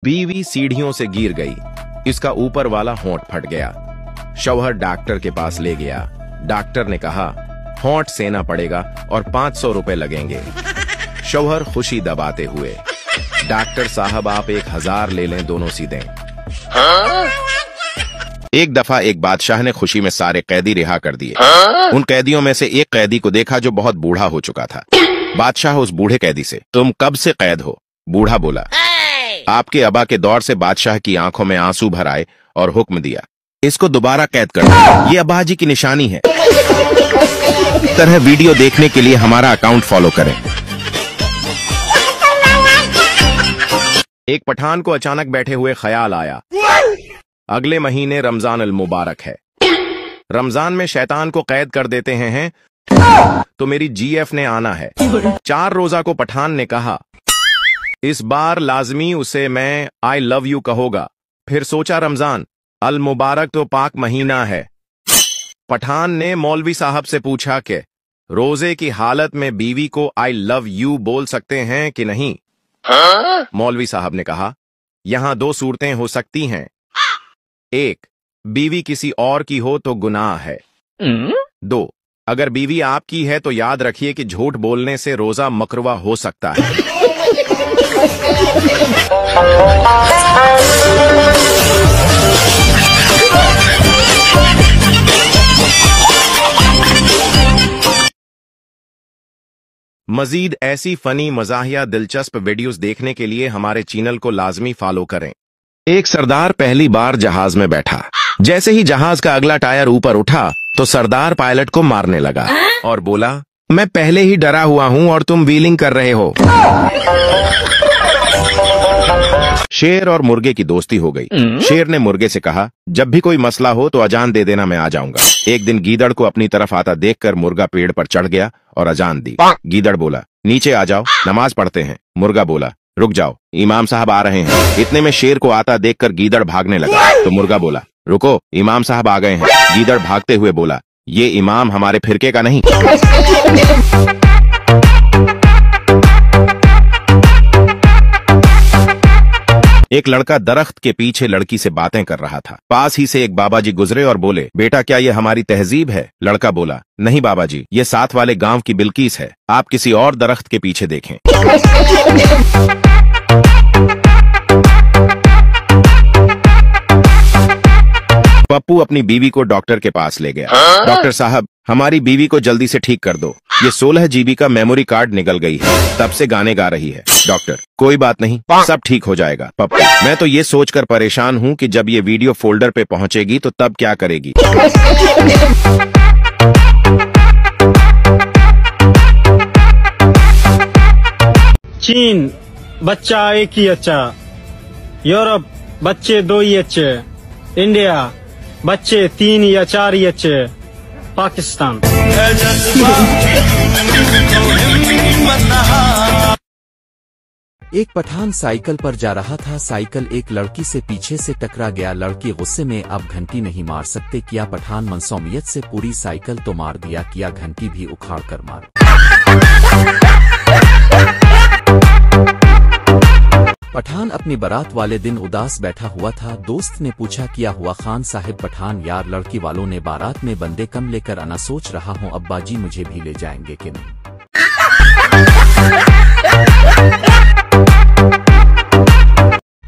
बीवी सीढ़ियों से गिर गई, इसका ऊपर वाला होंठ फट गया। शौहर डॉक्टर के पास ले गया। डॉक्टर ने कहा होंठ सेना पड़ेगा और 500 रुपए लगेंगे। शौहर खुशी दबाते हुए, डॉक्टर साहब आप 1000 ले लें, दोनों सी दें। एक दफा एक बादशाह ने खुशी में सारे कैदी रिहा कर दिए। उन कैदियों में से एक कैदी को देखा जो बहुत बूढ़ा हो चुका था। बादशाह उस बूढ़े कैदी से, तुम कब से कैद हो? बूढ़ा बोला, आपके अबा के दौर से। बादशाह की आंखों में आंसू भर आए और हुक्म दिया, इसको दोबारा कैद कर दो, ये अब्बाजी की निशानी है। तरह वीडियो देखने के लिए हमारा अकाउंट फॉलो करें। एक पठान को अचानक बैठे हुए ख्याल आया, अगले महीने रमजान अल मुबारक है, रमजान में शैतान को कैद कर देते हैं तो मेरी जीएफ ने आना है। 4 रोजा को पठान ने कहा, इस बार लाजमी उसे मैं आई लव यू कहोगा। फिर सोचा रमजान अल मुबारक तो पाक महीना है। पठान ने मौलवी साहब से पूछा कि रोजे की हालत में बीवी को आई लव यू बोल सकते हैं कि नहीं? मौलवी साहब ने कहा, यहां 2 सूरतें हो सकती हैं। 1, बीवी किसी और की हो तो गुनाह है। 2, अगर बीवी आपकी है तो याद रखिए कि झूठ बोलने से रोजा मकरुवा हो सकता है। मजीद ऐसी फनी मजाहिया दिलचस्प वीडियोस देखने के लिए हमारे चैनल को लाजमी फॉलो करें। एक सरदार पहली बार जहाज में बैठा। जैसे ही जहाज का अगला टायर ऊपर उठा तो सरदार पायलट को मारने लगा और बोला, मैं पहले ही डरा हुआ हूं और तुम व्हीलिंग कर रहे हो। शेर और मुर्गे की दोस्ती हो गई। शेर ने मुर्गे से कहा, जब भी कोई मसला हो तो अजान दे देना, मैं आ जाऊंगा। एक दिन गीदड़ को अपनी तरफ आता देखकर मुर्गा पेड़ पर चढ़ गया और अजान दी। गीदड़ बोला, नीचे आ जाओ, नमाज पढ़ते हैं। मुर्गा बोला, रुक जाओ, इमाम साहब आ रहे हैं। इतने में शेर को आता देखकर गीदड़ भागने लगा तो मुर्गा बोला, रुको, इमाम साहब आ गए हैं। गीदड़ भागते हुए बोला, ये इमाम हमारे फिरके का नहीं। एक लड़का दरख्त के पीछे लड़की से बातें कर रहा था। पास ही से एक बाबा जी गुजरे और बोले, बेटा क्या ये हमारी तहजीब है? लड़का बोला, नहीं बाबा जी, ये साथ वाले गांव की बिल्किस है, आप किसी और दरख्त के पीछे देखें। पप्पू अपनी बीवी को डॉक्टर के पास ले गया। डॉक्टर साहब, हमारी बीवी को जल्दी से ठीक कर दो, ये 16 GB का मेमोरी कार्ड निकल गई है, तब से गाने गा रही है। डॉक्टर, कोई बात नहीं, सब ठीक हो जाएगा। पप्पू, मैं तो ये सोचकर परेशान हूँ कि जब ये वीडियो फोल्डर पे पहुंचेगी तो तब क्या करेगी? चीन बच्चा 1 ही अच्छा, यूरोप बच्चे 2 ही अच्छे, इंडिया बच्चे 3 या 4 ही अच्छे, पाकिस्तान। एक पठान साइकिल पर जा रहा था। साइकिल एक लड़की से पीछे से टकरा गया। लड़की गुस्से में, अब घंटी नहीं मार सकते क्या? पठान मनसौमियत से, पूरी साइकिल तो मार दिया, किया घंटी भी उखाड़ कर मार। पठान अपनी बारात वाले दिन उदास बैठा हुआ था। दोस्त ने पूछा, क्या हुआ खान साहिब? पठान, यार लड़की वालों ने बारात में बंदे कम लेकर आना, सोच रहा हूँ अब्बा जी मुझे भी ले जाएंगे कि नहीं।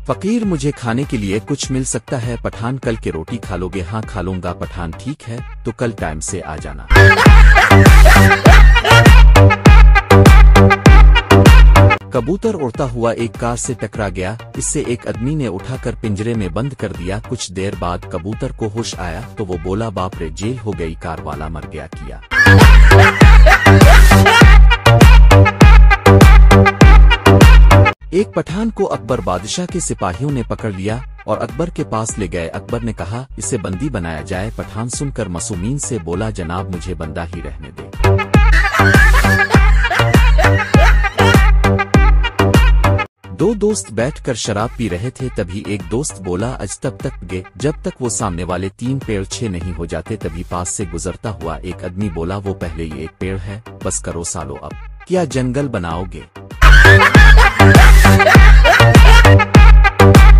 फकीर, मुझे खाने के लिए कुछ मिल सकता है? पठान, कल के रोटी खा लोगे? हाँ खा लूंगा। पठान, ठीक है तो कल टाइम से आ जाना। कबूतर उड़ता हुआ एक कार से टकरा गया। इससे एक आदमी ने उठाकर पिंजरे में बंद कर दिया। कुछ देर बाद कबूतर को होश आया तो वो बोला, बाप रे, जेल हो गई, कार वाला मर गया किया। एक पठान को अकबर बादशाह के सिपाहियों ने पकड़ लिया और अकबर के पास ले गए। अकबर ने कहा, इसे बंदी बनाया जाए। पठान सुनकर मासूमीन से बोला, जनाब मुझे बंदा ही रहने दे। दो दोस्त बैठकर शराब पी रहे थे, तभी एक दोस्त बोला, आज तब तक गे जब तक वो सामने वाले 3 पेड़ 6 नहीं हो जाते। तभी पास से गुजरता हुआ एक आदमी बोला, वो पहले ही 1 पेड़ है, बस करो सालो, अब क्या जंगल बनाओगे? है।